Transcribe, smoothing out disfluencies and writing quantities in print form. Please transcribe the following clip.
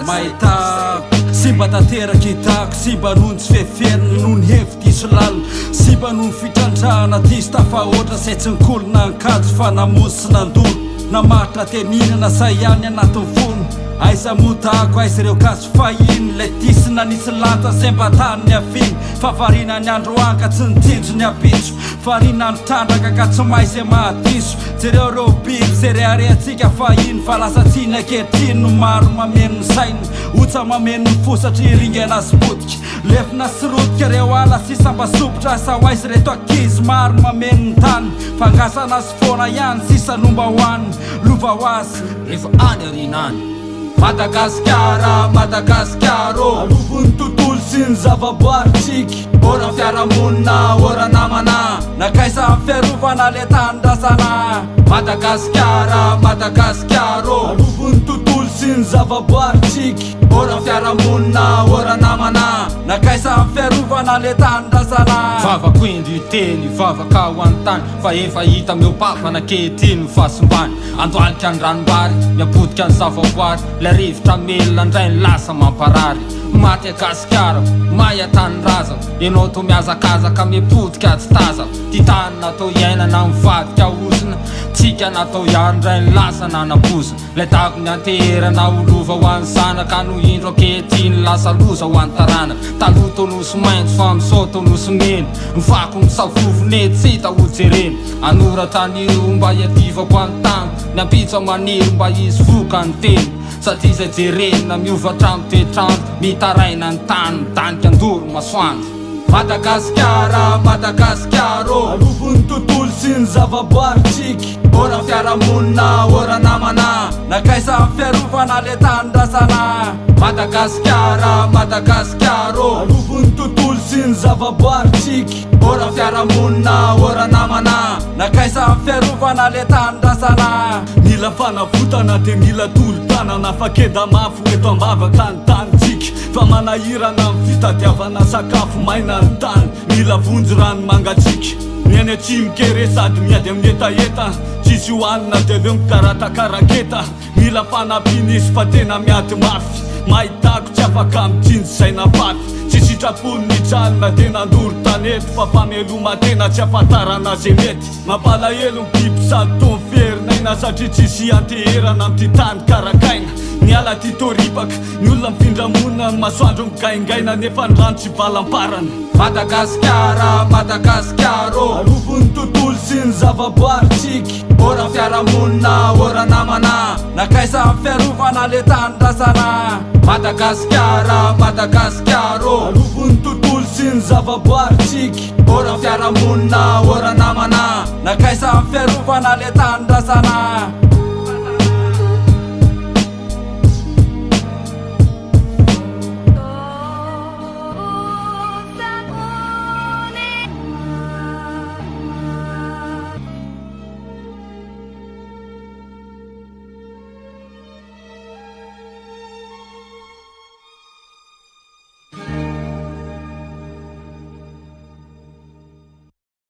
Mahita simba tanteraky hitako, simba noho ny tsy fefenina noho ny hevy diso lalina, simba noho ny fitrandrahana diso tafahoatra say tsy nikolona ankajy fa namonjy sy nandolo, namaritra teninana say ihany anatin'ny fono. Aiza motako aiza ireo gasy fahiny, lay disina nisy lanta sembatany ny afiny, fa varina ny andro anka tsy nitindro ny apitso, varina ny trandraka ka tsy maizay mahadiso, jereo reo biby zay reharehantsika fahiny, fa lasa tsiny ankehitriny no maro mameno ny sainy, otsa mameno ny fo satria ringana sy potika, lefina sy rotika reo ala sisa mba sopotra, sa hoaizy reto akizy maro mameno ny tany, fangasana sy foana ihany sisa nomba hoany, lova hoazy rehefa any arinany. Madagasikara, Madagasikaro, alovon'ny tontolo sy ny zavaboarintsika, ora fiarahamonina, ora namana, nakaisa amin'ny fiarovana le tanindrazana. Madagasikara, Madagasikaro, alovon'ny tontolo sy ny zavaboarintsika, ora fiarahamonina, ora namana, nakaisa amin'ny fiarovana le tanindrazana. Vavako indro teny, vavaka ho an-tany, fa efa hita meo papana ankehitriny ny fahasimbany, andoalika ny ranombary, miapodika ny zavaboary, la rivotra melona ndray ny lasa mamparary. Maty Gasikara, mahay tany-draza, enao to miazakazaka miapodika tsy taza, ty tany natao iainana mivadika osina, tsika natao ihany ndray ny lasa nanapozina, lay tako ny anterana olova ho an'ny zanaka, no indro ankehitriny lasa loza ho an'ny tarana, taloha tonosy maintso fa misao tonosy meny, mivako misavovonety tsy hita ho jereny, anoratra an'io mba hiadivako an-tany, ny ampitso maniry mba izy voka ny teny, satria zay jerenina miovatra amin'ny toetrandro, mitaraina ny tany midanika andoro masoandro. Madagasikara, Madagasikaro, alovon'ny tontolo sy ny zavaboarintsika, ora fiarahamonina, ora namana, nakaisa amin'ny fiarovana le tanindrazana. Madagasikara, Madagasikaro, alovon'ny tontolo sy ny zavaboarintsika, ora fiarahamonina, ora namana, nakaisa amin'ny fiarovana le tanindrazana. Mila fanavotana de mila tolo-tanana, fa keda mafo eto ambavaka ny tanitsika, fa manahirana amin'ny fitadiavana sakafo maina ny tany, mila vonjy rano mangatsika, miainy atsy mikere sady miady amin'ny etaeta, tsisy hoanina de leo mikaratakaraketa, mila fanampinisy fa tena miady mafy, mahitako tsy afaka mitsinjo zay nafafy, tsy sitrapony mitsalina de nandoro tanety, fa fameloma tena tsy afantarana zay mety, mampalahelo ny biby sady toa miferinaina, satria tsisy anteherana amty tany karakaina, miala ty toripaka, ny olona mifindramona ny masoandro migaingaina, nefa ny rano tsy valam-parana. Madagasikara, Madagasikaro, alovon'ny tontolo sy ny zavaboarintsika, ora fiarahamonina, ora namana, nakaisa amin'ny fiarovana le tanindrazana. Madagasikara, Madagasikaro, alovon'ny tontolo sy ny zavaboarintsika, ora fiarahamonina, ora namana, nakaisa amin'ny fiarovana le tanindrazana.